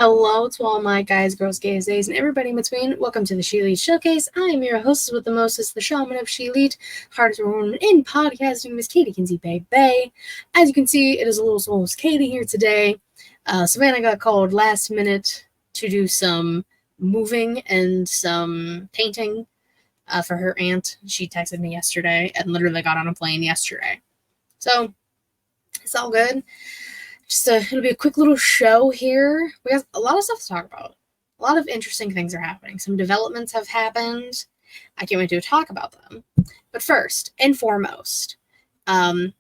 Hello to all my guys, girls, gays, days, and everybody in between. Welcome to the ShElite Showcase. I am your hostess with the mostest, the shaman of ShElite, hardest woman in podcasting, Miss Katie Kinsey Bay Bay. As you can see, it is a little soul Katie here today. Savannah got called last minute to do some moving and some painting for her aunt. She texted me yesterday and literally got on a plane yesterday. So, it's all good. It'll be a quick little show here. We have a lot of stuff to talk about. A lot of interesting things are happening. Some developments have happened. I can't wait to talk about them. But first and foremost, it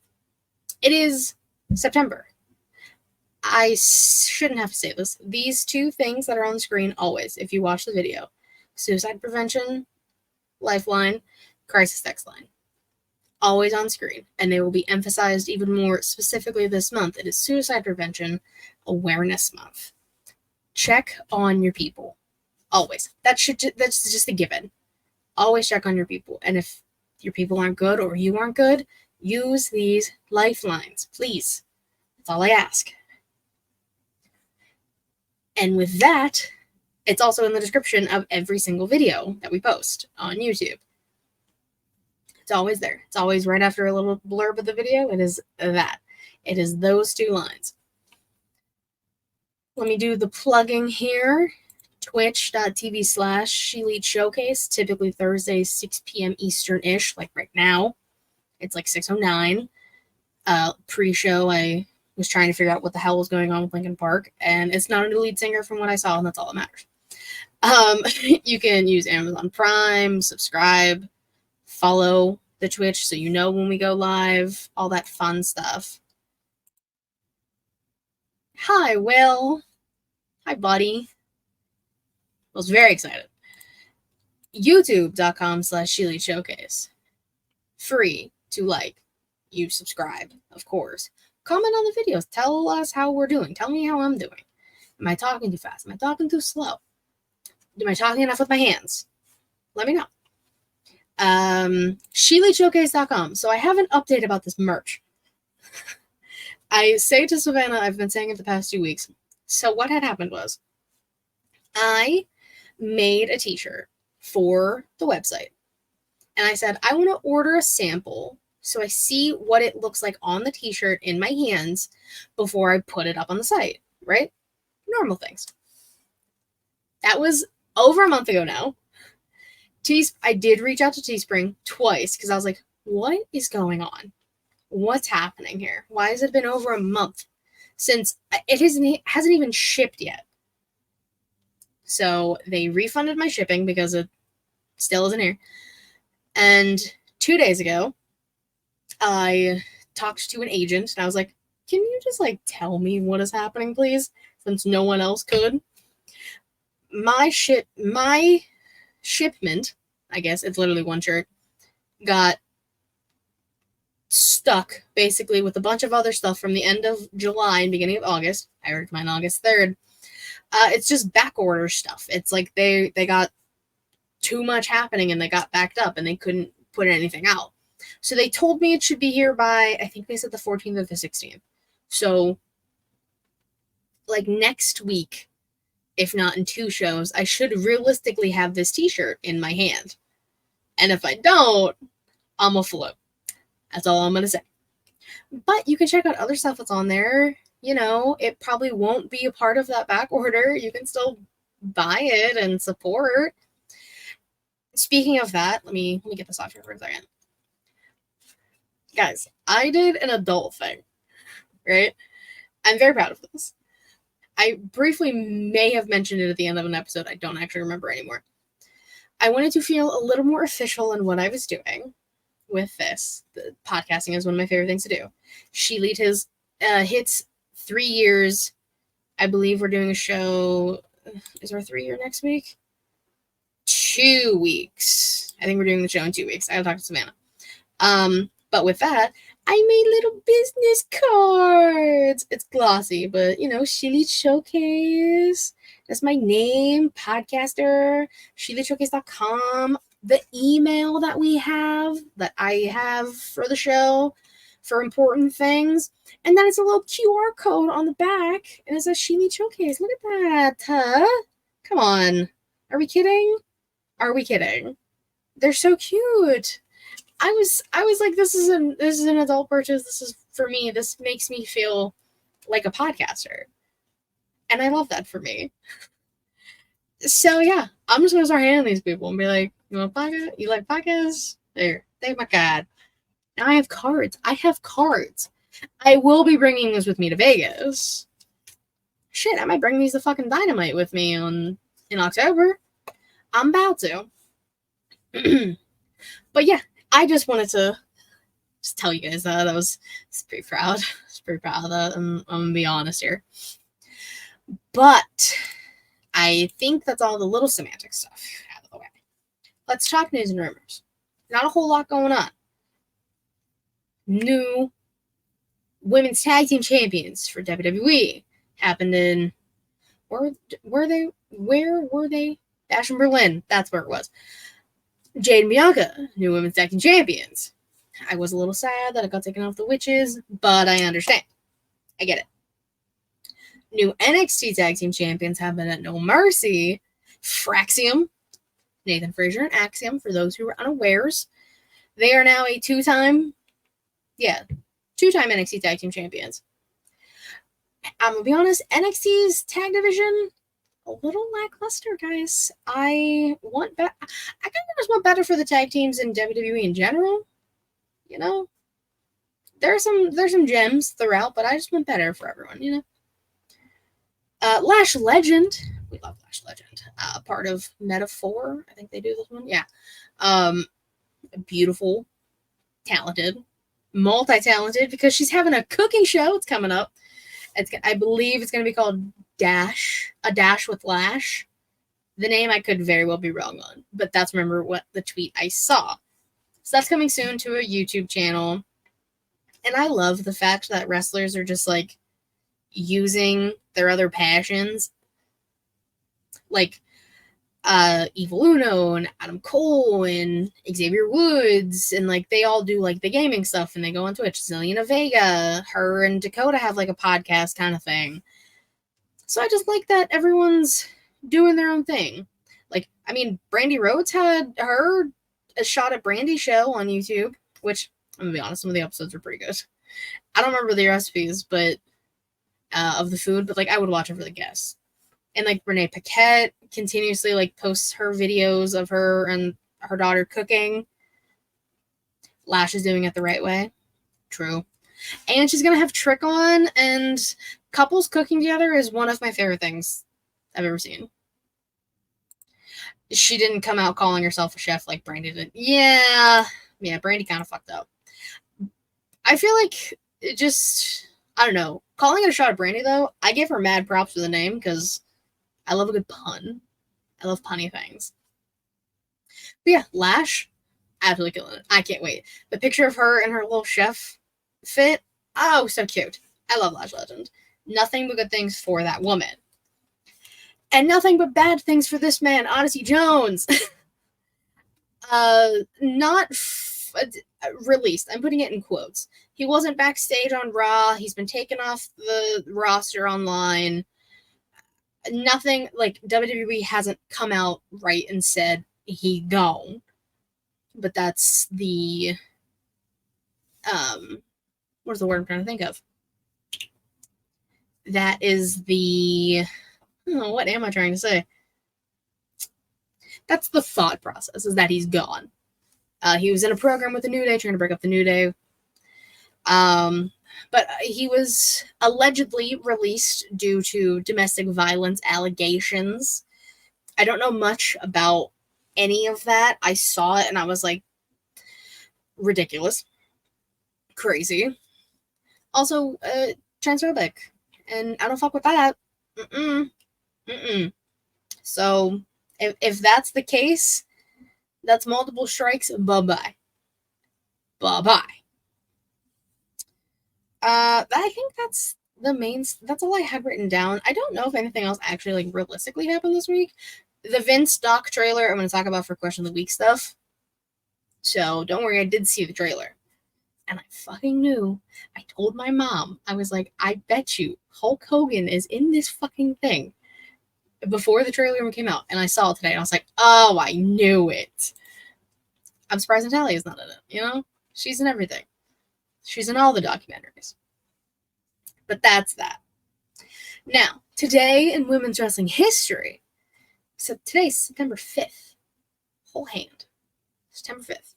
is September. I shouldn't have to say this. These two things that are on the screen always, if you watch the video, suicide prevention, Lifeline, crisis text line. Always on screen, and they will be emphasized even more specifically this month. It is Suicide Prevention Awareness Month. Check on your people. Always. That's just a given. Always check on your people. And if your people aren't good or you aren't good, use these lifelines, please. That's all I ask. And with that, it's also in the description of every single video that we post on YouTube. It's always there. It's always right after a little blurb of the video. It is that. It is those two lines. Let me do the plugging here. Twitch.tv/ShElite Showcase. Typically Thursdays, 6 p.m. Eastern-ish, like right now. It's like 6:09. Pre-show, I was trying to figure out what the hell was going on with Linkin Park, and it's not a new lead singer from what I saw, and that's all that matters. You can use Amazon Prime, subscribe, follow the Twitch so you know when we go live, all that fun stuff. Hi, Will. Hi, buddy. I was very excited. YouTube.com/ShElite Showcase. Free to like. You subscribe, of course. Comment on the videos. Tell us how we're doing. Tell me how I'm doing. Am I talking too fast? Am I talking too slow? Am I talking enough with my hands? Let me know. ShEliteShowcase.com. So I have an update about this merch. I say to Savannah, I've been saying it the past 2 weeks. So what had happened was I made a t-shirt for the website. And I said, I want to order a sample so I see what it looks like on the t-shirt in my hands before I put it up on the site, right? Normal things. That was over a month ago now. I did reach out to Teespring twice because I was like, what is going on? What's happening here? Why has it been over a month since it hasn't even shipped yet? So they refunded my shipping because it still isn't here. And 2 days ago, I talked to an agent and I was like, can you just tell me what is happening, please? Since no one else could. My shipment, I guess it's literally one shirt, got stuck basically with a bunch of other stuff from the end of July and beginning of August. I ordered mine August 3rd. It's just back order stuff. It's like they got too much happening and they got backed up and they couldn't put anything out. So they told me it should be here by, I think they said the 14th or the 16th. So next week, if not in 2 shows, I should realistically have this t-shirt in my hand. And if I don't, I'm a flip. That's all I'm going to say. But you can check out other stuff that's on there. You know, it probably won't be a part of that back order. You can still buy it and support. Speaking of that, let me get this off here for a second. Guys, I did an adult thing, right? I'm very proud of this. I briefly may have mentioned it at the end of an episode. I don't actually remember anymore. I wanted to feel a little more official in what I was doing with this. The podcasting is one of my favorite things to do. ShElite hits 3 years. I believe we're doing a show. Is our 3 year next week? 2 weeks. I think we're doing the show in 2 weeks. I gotta talk to Savannah. But with that, I made little business cards. It's glossy, but ShElite Showcase. That's my name, podcaster, ShEliteShowcase.com. The email that I have for the show, for important things. And then it's a little QR code on the back, and it says ShElite Showcase. Look at that. Huh? Come on. Are we kidding? Are we kidding? They're so cute. I was like, this is an adult purchase. This is for me. This makes me feel like a podcaster. And I love that for me. So yeah, I'm just gonna start handing these people and be like, you want a podcast? You like podcasts? There. Thank my God. Now I have cards. I will be bringing this with me to Vegas. Shit, I might bring these to fucking Dynamite with me in October. I'm about to. But yeah, I just wanted to just tell you guys that. I was pretty proud. I was pretty proud of that. I'm gonna be honest here. But I think that's all the little semantic stuff out of the way. Let's talk news and rumors. Not a whole lot going on. New women's tag team champions for WWE happened in where were they? Bash in Berlin. That's where it was. Jade and Bianca, new women's tag team champions. I was a little sad that it got taken off the witches, but I understand. I get it. New NXT tag team champions have been at No Mercy. Fraxium, Nathan Frazier, and Axiom, for those who are unawares. They are now a two-time NXT tag team champions. I'm gonna be honest, NXT's tag division, a little lackluster, guys. I kind of just want better for the tag teams in WWE in general. You know, there's some gems throughout, but I just want better for everyone. You know, Lash Legend, we love Lash Legend. Part of Metaphor, I think they do this one. Yeah, beautiful, talented, multi-talented, because she's having a cooking show. It's coming up. I believe it's going to be called A Dash with Lash. The name I could very well be wrong on, but that's what the tweet I saw. So that's coming soon to a YouTube channel. And I love the fact that wrestlers are just like using their other passions. Like Evil Uno and Adam Cole and Xavier Woods, and like they all do like the gaming stuff and they go on Twitch. Zelina Vega, her and Dakota have like a podcast kind of thing. So I just like that everyone's doing their own thing. Like, I mean, Brandy Rhodes had a shot at Brandy's show on YouTube, which I'm gonna be honest, some of the episodes are pretty good. I don't remember the recipes, but of the food, but like I would watch it for the guests. And like Renee Paquette continuously like posts her videos of her and her daughter cooking. Lash is doing it the right way. True. And she's gonna have Trick on, and couples cooking together is one of my favorite things I've ever seen. She didn't come out calling herself a chef like Brandy did. Yeah, Brandy kind of fucked up. I feel like it just, I don't know. Calling it a shot at Brandy, though, I give her mad props for the name because I love a good pun. I love punny things. But yeah, Lash, absolutely killing it. I can't wait. The picture of her and her little chef fit, oh, so cute. I love Lash Legend. Nothing but good things for that woman. And nothing but bad things for this man, Odyssey Jones. Released. I'm putting it in quotes. He wasn't backstage on Raw. He's been taken off the roster online. Nothing, like, WWE hasn't come out right and said he gone. But that's the, what's the word I'm trying to think of? That is the, what am I trying to say? That's the thought process, is that he's gone. He was in a program with the New Day, trying to break up the New Day. But he was allegedly released due to domestic violence allegations. I don't know much about any of that. I saw it and I was like, ridiculous. Crazy. Also, transphobic. And I don't fuck with that. So, if that's the case, that's multiple strikes. Bye-bye. Bye-bye. I think that's that's all I had written down. I don't know if anything else actually, like, realistically happened this week. The Vince Doc trailer, I'm going to talk about for Question of the Week stuff. So, don't worry, I did see the trailer. And I fucking knew. I told my mom, I was like, I bet you Hulk Hogan is in this fucking thing before the trailer even came out. And I saw it today and I was like, oh, I knew it. I'm surprised Natalia is not in it, you know? She's in everything. She's in all the documentaries. But that's that. Now, today in women's wrestling history, so today's September 5th. Whole hand. September 5th.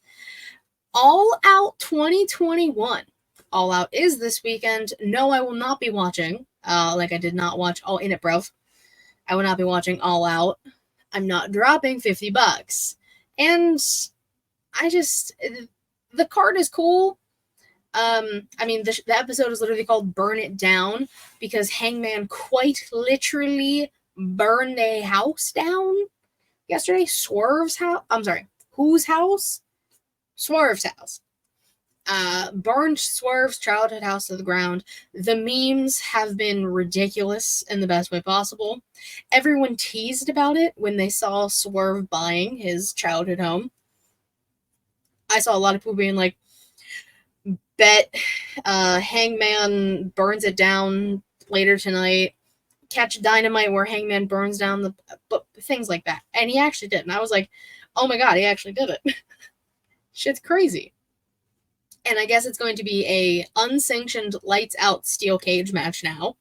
All Out 2021. All Out is this weekend. No, I will not be watching. Like I did not watch All In It, bro. I will not be watching All Out. I'm not dropping $50. And the card is cool. I mean, the episode is literally called Burn It Down because Hangman quite literally burned a house down yesterday. Swerve's house. I'm sorry. Whose house? Swerve's house. Burned Swerve's childhood house to the ground. The memes have been ridiculous in the best way possible. Everyone teased about it when they saw Swerve buying his childhood home. I saw a lot of people being like, bet Hangman burns it down later tonight. Catch Dynamite where Hangman burns down the things like that. And he actually did. And I was like, oh my god, he actually did it. Shit's crazy. And I guess it's going to be a unsanctioned lights out steel cage match now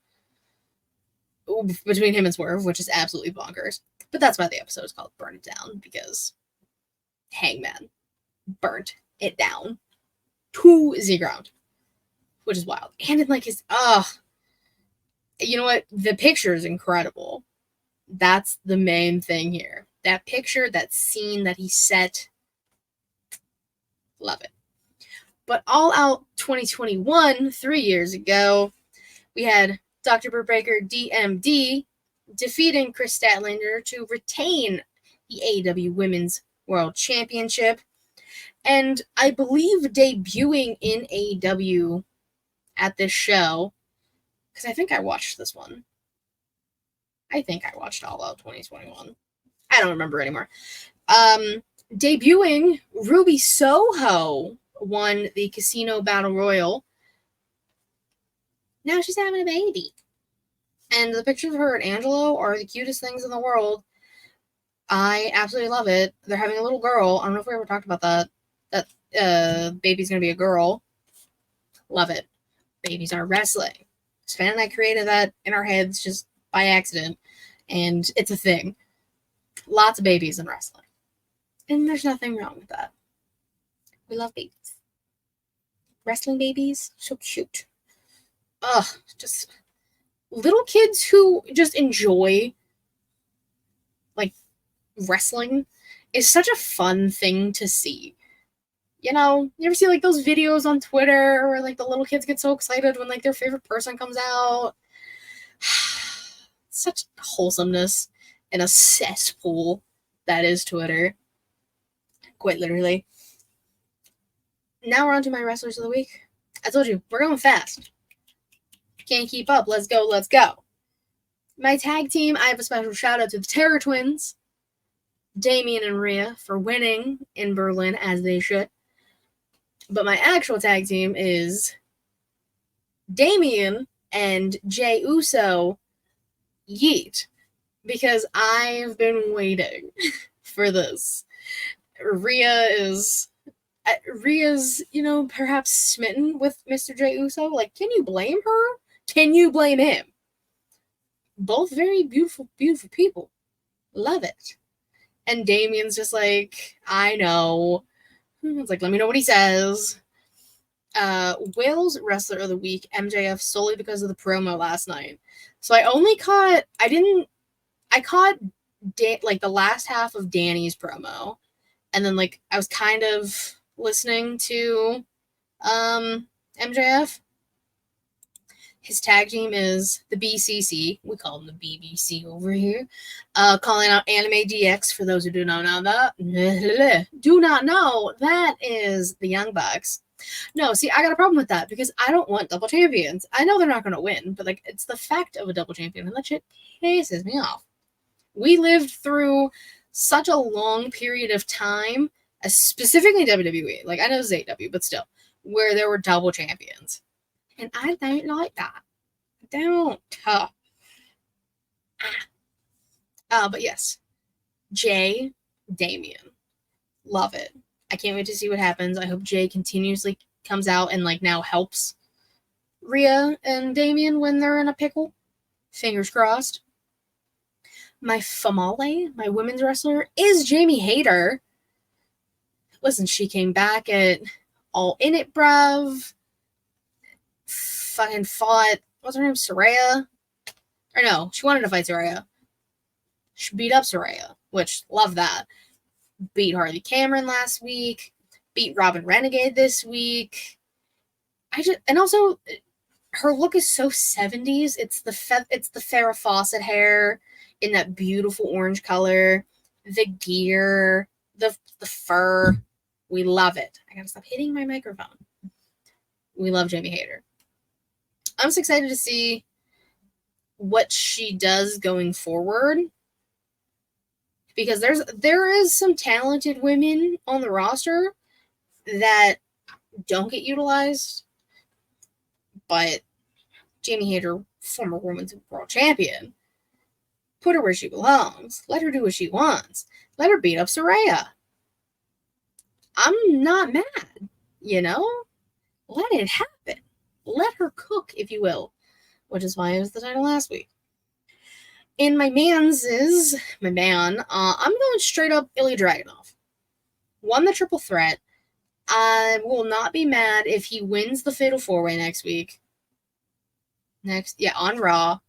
between him and Swerve, which is absolutely bonkers. But that's why the episode is called Burn It Down, because Hangman burnt it down to the ground, which is wild. And in like his you know what? The picture is incredible. That's the main thing here. That picture, that scene that he set. Love it. But All Out 2021, 3 years ago, we had Dr. Britt Baker, DMD, defeating Chris Statlander to retain the AEW Women's World Championship. And I believe debuting in AEW at this show, because I think I watched this one. I think I watched All Out 2021. I don't remember anymore. Debuting, Ruby Soho won the Casino Battle Royal. Now she's having a baby. And the pictures of her and Angelo are the cutest things in the world. I absolutely love it. They're having a little girl. I don't know if we ever talked about that. That baby's going to be a girl. Love it. Babies are wrestling. Sven and I created that in our heads just by accident. And it's a thing. Lots of babies in wrestling. And there's nothing wrong with that. We love babies. Wrestling babies, so cute. Ugh, just little kids who just enjoy like wrestling is such a fun thing to see. You know, you ever see like those videos on Twitter where like the little kids get so excited when like their favorite person comes out? Such wholesomeness in a cesspool that is Twitter. Quite literally. Now we're on to my wrestlers of the week. I told you, we're going fast. Can't keep up. Let's go, let's go. My tag team, I have a special shout out to the Terror Twins, Damien and Rhea, for winning in Berlin, as they should. But my actual tag team is Damien and Jey Uso, yeet. Because I've been waiting for this. Rhea's, you know, perhaps smitten with Mr. Jey Uso. Like, can you blame her? Can you blame him? Both very beautiful, beautiful people. Love it. And Damien's just like, I know. It's like, let me know what he says. Will's Wrestler of the Week, MJF, solely because of the promo last night. So I caught like the last half of Danny's promo. And then like I was kind of listening to MJF. His tag team is the BCC. We call them the BBC over here. Calling out Anime DX for those who do not know that. Do not know. That is the Young Bucks. No, see, I got a problem with that because I don't want double champions. I know they're not going to win, but like it's the fact of a double champion, and that shit pisses me off. We lived through such a long period of time, specifically WWE. Like I know it's AEW, but still, where there were double champions. And I don't like that. Don't. But yes, Jay, Damien. Love it. I can't wait to see what happens. I hope Jay continuously comes out and like now helps Rhea and Damien when they're in a pickle. Fingers crossed. My famale, my women's wrestler, is Jamie Hayter. Listen, she came back at All In It, bruv. Fucking fought, what's her name, Saraya? Or no, she wanted to fight Saraya. She beat up Saraya, which, love that. Beat Harley Cameron last week. Beat Robin Renegade this week. And also, her look is so 70s. It's the Farrah Fawcett hair in that beautiful orange color. The gear, the fur. We love it. I gotta stop hitting my microphone. We love Jamie Hayter. I'm just excited to see what she does going forward, because there is some talented women on the roster that don't get utilized, but Jamie Hayter, former women's world champion, put her where she belongs. Let her do what she wants. Let her beat up Saraya. I'm not mad, you know? Let it happen. Let her cook, if you will, which is why it was the title last week. In my man, I'm going straight up Ilya Dragunov. Won the triple threat. I will not be mad if he wins the Fatal 4-Way next week. On Raw.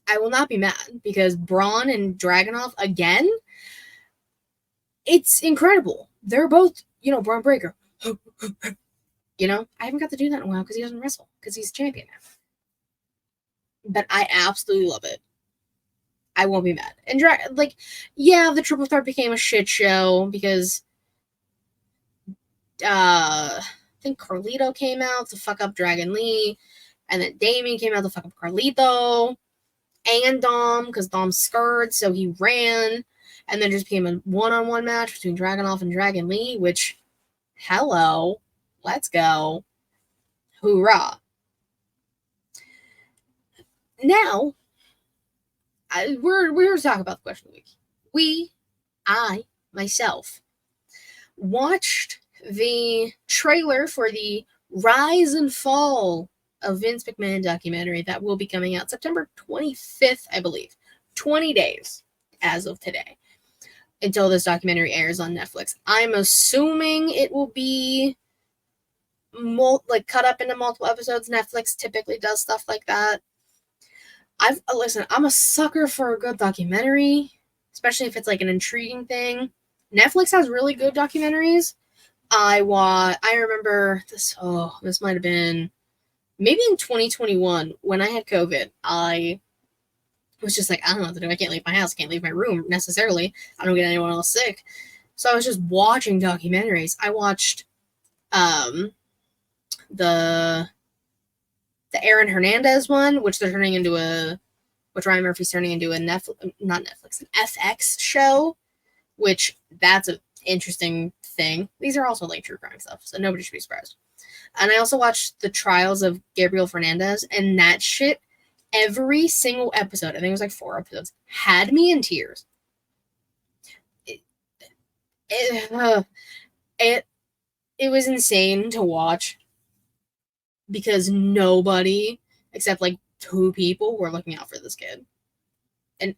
I will not be mad because Braun and Dragunov again. It's incredible. They're both, Braun Breaker. I haven't got to do that in a while because he doesn't wrestle because he's champion now. But I absolutely love it. I won't be mad. And the triple threat became a shit show because I think Carlito came out to fuck up Dragon Lee, and then Damien came out to fuck up Carlito and Dom because Dom scared, so he ran, and then just became a one-on-one match between Dragunov and Dragon Lee, which, hello, let's go, hoorah. Now, we're here to talk about the question of the week. I, myself, watched the trailer for the Rise and Fall of Vince McMahon documentary that will be coming out September 25th, I believe. 20 days as of today until this documentary airs on Netflix. I'm assuming it will be cut up into multiple episodes. Netflix typically does stuff like that. I'm a sucker for a good documentary, especially if it's like an intriguing thing. Netflix has really good documentaries. I remember this, this might have been maybe in 2021 when I had COVID. I was just like, I don't know what to do. I can't leave my house. I can't leave my room necessarily. I don't get anyone else sick. So I was just watching documentaries. I watched the Aaron Hernandez one, which Ryan Murphy's turning into an FX show, which that's an interesting thing. These are also like true crime stuff, so nobody should be surprised. And I also watched the trials of Gabriel Fernandez, and that shit, every single episode, I think it was like 4 episodes, had me in tears. It was insane to watch because nobody except like 2 people were looking out for this kid. And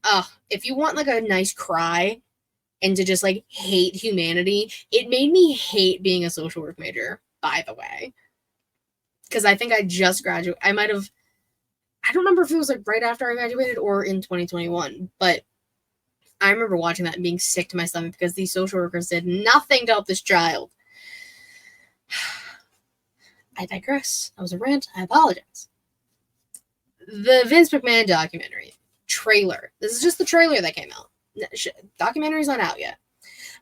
if you want like a nice cry and to just like hate humanity, it made me hate being a social work major, by the way. Because I think I just graduated. I don't remember if it was like right after I graduated or in 2021, but I remember watching that and being sick to my stomach because these social workers did nothing to help this child. I digress. That was a rant. I apologize. The Vince McMahon documentary trailer. This is just the trailer that came out. Documentary's not out yet.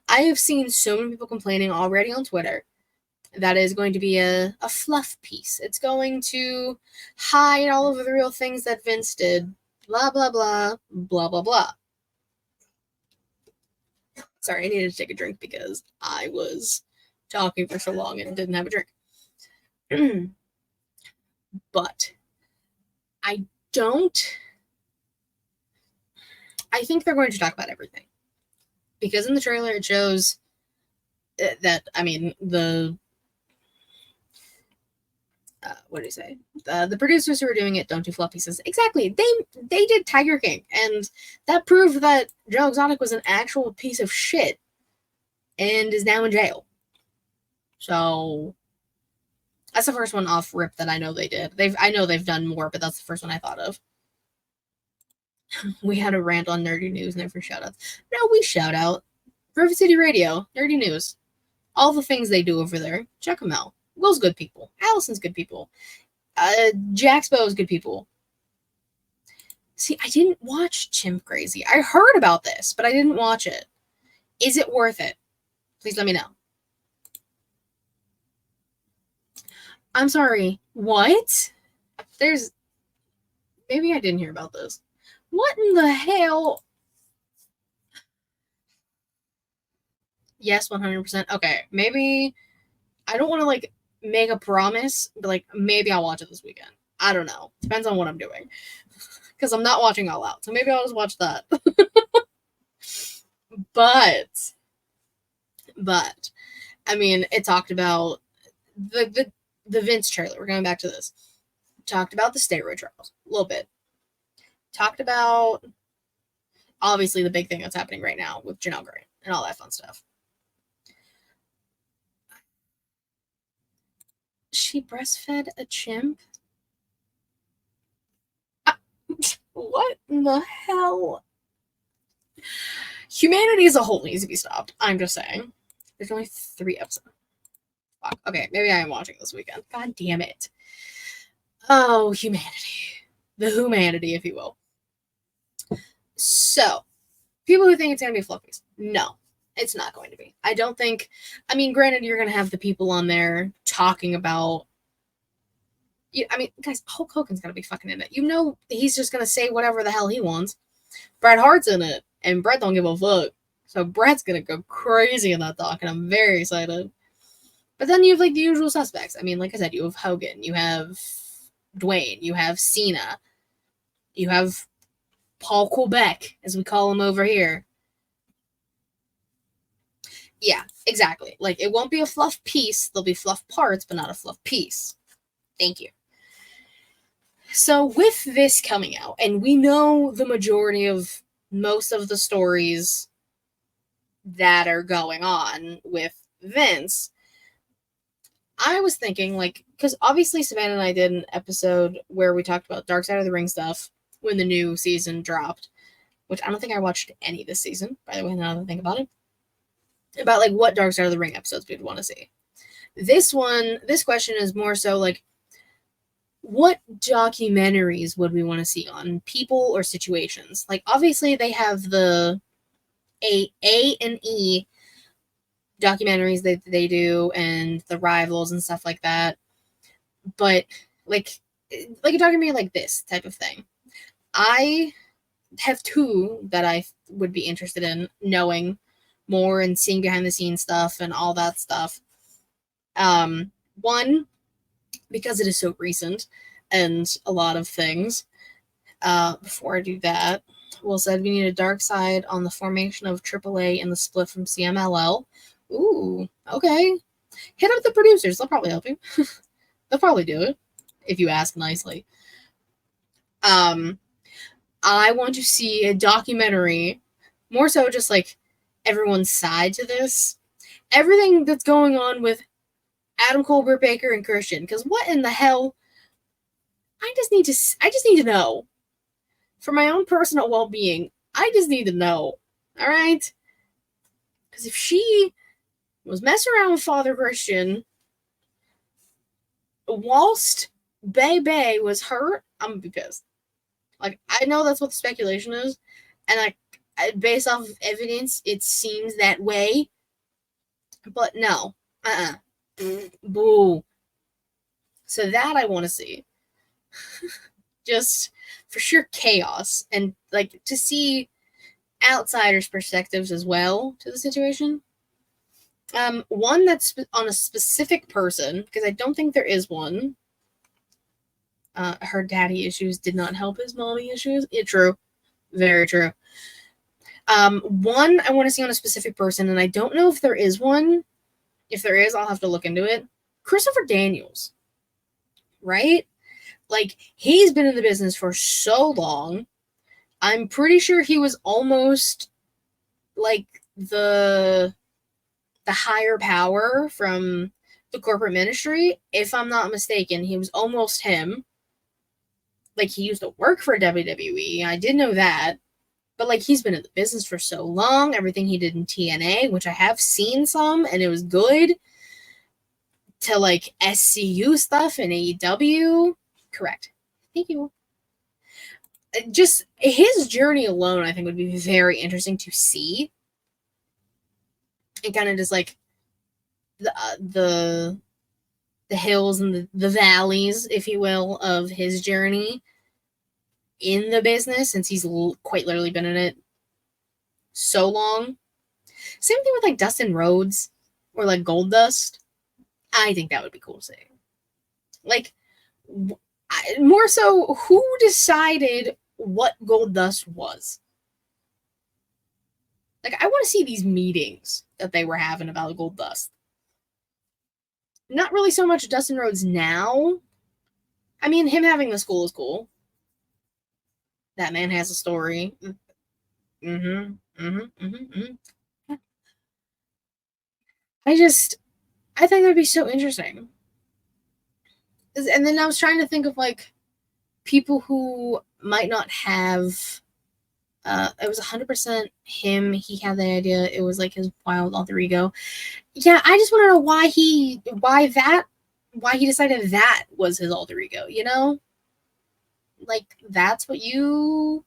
I have seen so many people complaining already on Twitter that is going to be a fluff piece. It's going to hide all of the real things that Vince did. Blah, blah, blah. Blah, blah, blah. Sorry, I needed to take a drink because I was talking for so long and didn't have a drink. But I think they're going to talk about everything. Because in the trailer it shows that, I mean, what do you say? The producers who are doing it don't do fluff pieces. Exactly. They did Tiger King, and that proved that Joe Exotic was an actual piece of shit and is now in jail. So that's the first one off rip that I know they did. I know they've done more, but that's the first one I thought of. We had a rant on nerdy news, never shout outs. No, we shout out River City Radio, nerdy news. All the things they do over there, check them out. Will's good people. Allison's good people. Jaxpo's good people. See, I didn't watch Chimp Crazy. I heard about this, but I didn't watch it. Is it worth it? Please let me know. I'm sorry. What? Maybe I didn't hear about this. What in the hell? Yes, 100%. Okay, maybe I don't want to like make a promise, but like maybe I'll watch it this weekend. I don't know. Depends on what I'm doing. Because I'm not watching All Out, so maybe I'll just watch that. But I mean, it talked about the Vince trailer. We're going back to this. Talked about the steroid trials a little bit. Talked about obviously the big thing that's happening right now with Janelle Grant and all that fun stuff. She breastfed a chimp? What in the hell? Humanity as a whole needs to be stopped. I'm just saying. There's only 3 episodes. Fuck. Okay, maybe I am watching this weekend. God damn it. Oh, humanity. The humanity, if you will. So, people who think it's going to be fluffies. No, it's not going to be. I don't think... I mean, granted, you're going to have the people on there talking about... I mean, guys, Hulk Hogan's going to be fucking in it. You know he's just going to say whatever the hell he wants. Bret Hart's in it, and Bret don't give a fuck. So Bret's going to go crazy in that talk, and I'm very excited. But then you have, like, the usual suspects. I mean, like I said, you have Hogan, you have Dwayne, you have Cena, you have Paul Quebec, as we call him over here. Yeah, exactly. Like, it won't be a fluff piece. There'll be fluff parts, but not a fluff piece. Thank you. So with this coming out, and we know the majority of most of the stories that are going on with Vince, I was thinking, like, because obviously Savannah and I did an episode where we talked about Dark Side of the Ring stuff when the new season dropped, which I don't think I watched any this season, by the way, now that I think about it, about, like, what Dark Side of the Ring episodes we'd want to see. This question is more so, like, what documentaries would we want to see on people or situations? Like, obviously they have the A and E documentaries that they do and the rivals and stuff like that. But like a documentary like this type of thing. I have 2 that I would be interested in knowing more and seeing behind the scenes stuff and all that stuff. One, because it is so recent and a lot of things. Before I do that, Will said we need a dark side on the formation of AAA and the split from CMLL. Ooh, okay. Hit up the producers. They'll probably help you. They'll probably do it if you ask nicely. I want to see a documentary, more so just like everyone's side to this. Everything that's going on with Adam Cole, Britt Baker, and Christian. Because what in the hell? I just need to know. For my own personal well-being, I just need to know. All right? Because if she was messing around with Father Christian whilst Bay was hurt, I'm gonna be pissed. Like, I know that's what the speculation is, and like, based off of evidence, it seems that way. But no. Boo. So that I want to see. Just for sure chaos, and like to see outsiders' perspectives as well to the situation. One that's on a specific person, because I don't think there is one. Her daddy issues did not help his mommy issues. Yeah, true. Very true. One I want to see on a specific person, and I don't know if there is one. If there is, I'll have to look into it. Christopher Daniels, right? Like, he's been in the business for so long. I'm pretty sure he was almost like the higher power from the corporate ministry. If I'm not mistaken, he was almost him. Like, he used to work for WWE. I did know that. But, like, he's been in the business for so long. Everything he did in TNA, which I have seen some, and it was good, to, like, SCU stuff in AEW. Correct. Thank you. Just his journey alone, I think, would be very interesting to see. And kind of just, like, the hills and the valleys, if you will, of his journey in the business, since he's quite literally been in it so long. Same thing with, like, Dustin Rhodes or, like, Goldust. I think that would be cool to see. Like, more so, who decided what Goldust was? Like, I want to see these meetings that they were having about Goldust. Not really so much Dustin Rhodes now. I mean, him having the school is cool. That man has a story. I think that'd be so interesting. And then I was trying to think of, like, people who might not have. It was 100% him. He had the idea. It was like his wild alter ego. Yeah, I just want to know why he decided that was his alter ego. You know, like, that's what you.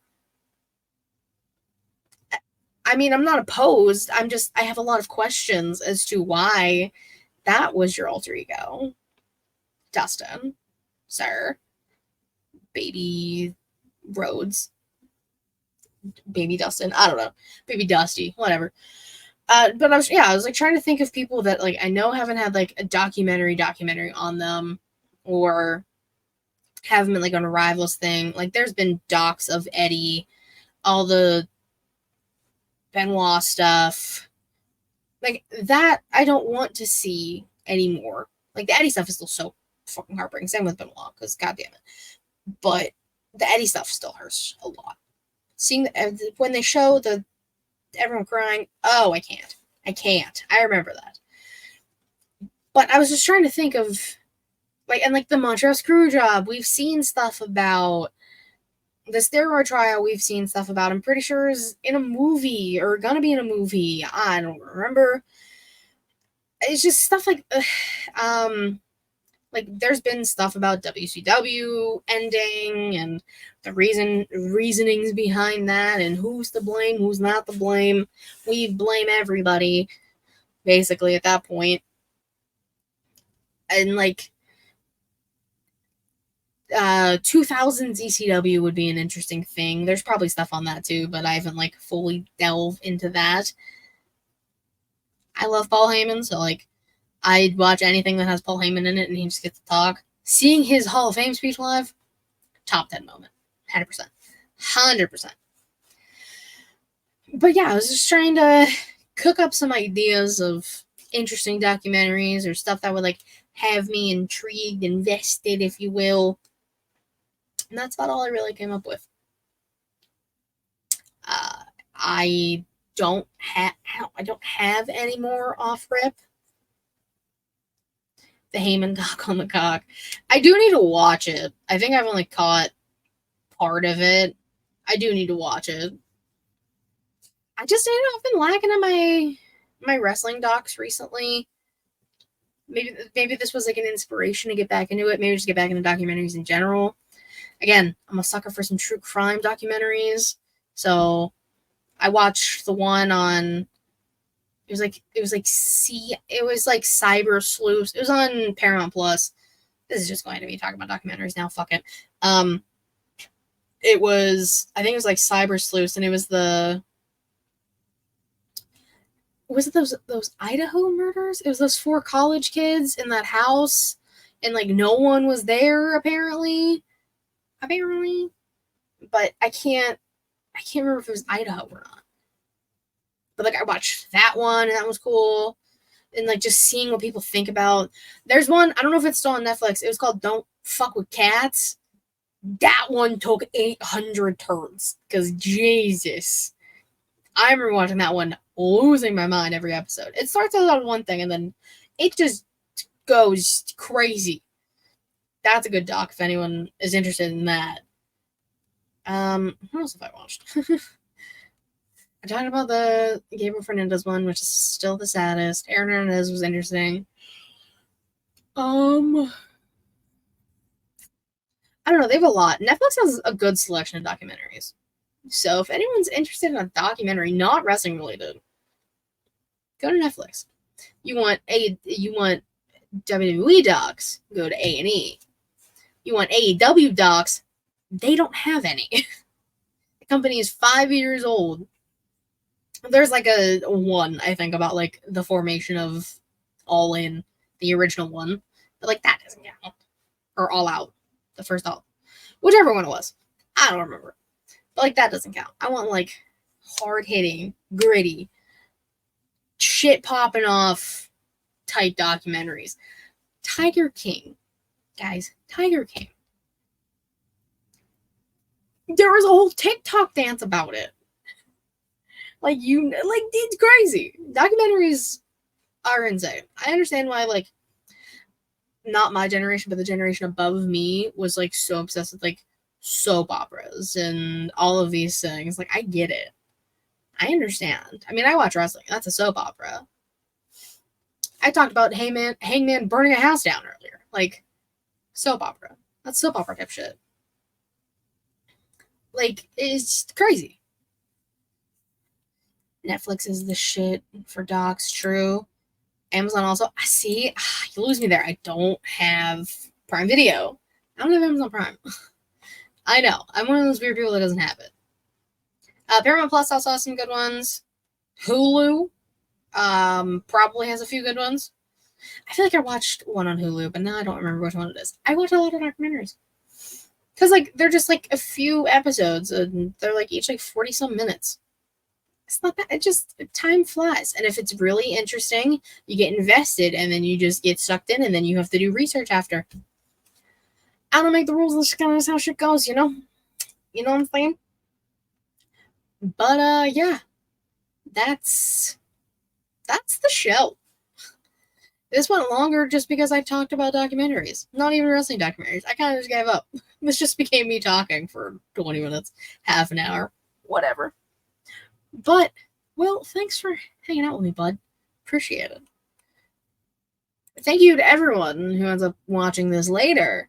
I mean, I'm not opposed. I have a lot of questions as to why that was your alter ego, Dustin, sir, baby Rhodes, baby Dustin. I don't know, baby Dusty, whatever. But I was like trying to think of people that, like, I know haven't had, like, a documentary on them, or haven't been, like, on a Rivals thing. Like, there's been docs of Eddie, all the Benoit stuff, like, that I don't want to see anymore. Like, the Eddie stuff is still so fucking heartbreaking. Same with Benoit, because goddamn it. But the Eddie stuff still hurts a lot. Seeing when they show everyone crying, oh, I can't. I remember that. But I was just trying to think of, like, and, like, the Montreal Screwjob, we've seen stuff about. The steroid trial, we've seen stuff about. I'm pretty sure is in a movie, or gonna be in a movie. I don't remember. It's just stuff like, like, there's been stuff about WCW ending, and the reasonings behind that, and who's to blame, who's not to blame. We blame everybody, basically, at that point. And, like, 2000s ECW would be an interesting thing. There's probably stuff on that too, but I haven't, like, fully delved into that. I love Paul Heyman, so, like, I'd watch anything that has Paul Heyman in it and he just gets to talk. Seeing his Hall of Fame speech live, top 10 moment. 100%. 100%. But yeah, I was just trying to cook up some ideas of interesting documentaries or stuff that would, like, have me intrigued, invested, if you will. And that's about all I really came up with. I don't have any more off rip. The Heyman doc on the cock. I do need to watch it. I think I've only caught part of it. I do need to watch it. I've been lacking in my wrestling docs recently. Maybe this was, like, an inspiration to get back into it. Maybe just get back into documentaries in general. Again, I'm a sucker for some true crime documentaries. So I watched the one on. It was like Cyber Sleuths. It was on Paramount Plus. This is just going to be talking about documentaries now. Fuck it. It was, I think it was like Cyber Sleuths, and it was was it those Idaho murders? It was those 4 college kids in that house, and like no one was there apparently. But I can't remember if it was Idaho or not. But like I watched that one and that was cool. And like just seeing what people think about. There's one, I don't know if it's still on Netflix. It was called Don't Fuck with Cats. That one took 800 turns. Because Jesus. I remember watching that one, losing my mind every episode. It starts out on one thing and then it just goes crazy. That's a good doc if anyone is interested in that. What else have I watched? I talked about the Gabriel Fernandez one, which is still the saddest. Aaron Hernandez was interesting. I don't know. They have a lot. Netflix has a good selection of documentaries. So if anyone's interested in a documentary not wrestling related, go to Netflix. You want WWE docs, go to A&E. You want AEW docs, they don't have any. The company is 5 years old. There's like a one, I think, about like the formation of All In, the original one. But like that doesn't count. Or All Out, the first All. Whichever one it was. I don't remember. But like that doesn't count. I want like hard hitting, gritty, shit popping off type documentaries. Tiger King. Guys, Tiger King. There was a whole TikTok dance about it. Like, it's crazy. Documentaries are insane. I understand why, like, not my generation, but the generation above me was, like, so obsessed with, like, soap operas and all of these things. Like, I get it. I understand. I mean, I watch wrestling. That's a soap opera. I talked about Hangman burning a house down earlier. Like, soap opera. That's soap opera type shit. Like, it's crazy. Netflix is the shit for docs, true. Amazon also. I see. You lose me there. I don't have Prime Video. I don't have Amazon Prime. I know. I'm one of those weird people that doesn't have it. Paramount Plus also has some good ones. Hulu probably has a few good ones. I feel like I watched one on Hulu, but now I don't remember which one it is. I watch a lot of documentaries. Because, like, they're just, like, a few episodes, and they're, like, each, like, 40-some minutes. It's not that. It just, time flies. And if it's really interesting, you get invested, and then you just get sucked in, and then you have to do research after. I don't make the rules. That's kind of how shit goes, you know? You know what I'm saying? But, yeah. That's the show. This went longer just because I talked about documentaries. Not even wrestling documentaries. I kind of just gave up. This just became me talking for 20 minutes, half an hour, whatever. But, well, thanks for hanging out with me, bud. Appreciate it. Thank you to everyone who ends up watching this later.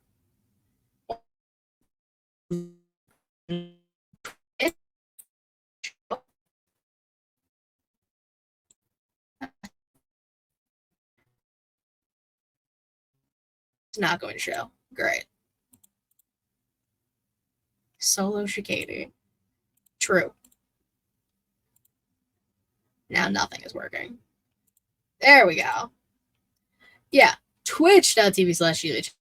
It's not going to show. Great. Solo Shikadi. True. Now nothing is working. There we go. Yeah. Twitch.tv/ShElite.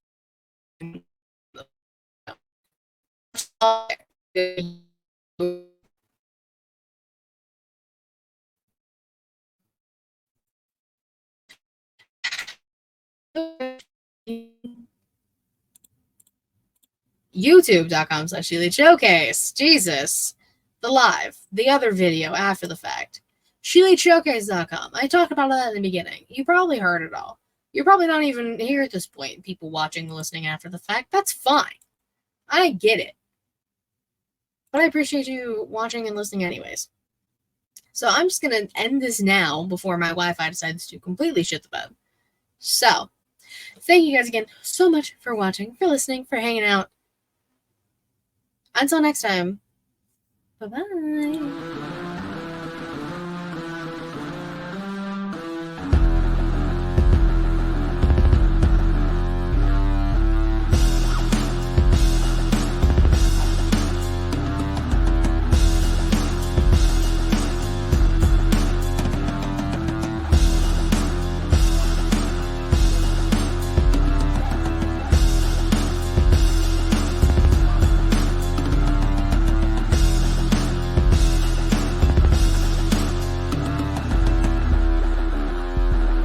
YouTube.com/ShElite Showcase. Jesus. The live. The other video after the fact. ShEliteShowcase.com. I talked about that in the beginning. You probably heard it all. You're probably not even here at this point, people watching and listening after the fact. That's fine. I get it. But I appreciate you watching and listening anyways. So I'm just going to end this now before my Wi-Fi decides to completely shit the bed. So, thank you guys again so much for watching, for listening, for hanging out. Until next time, bye-bye.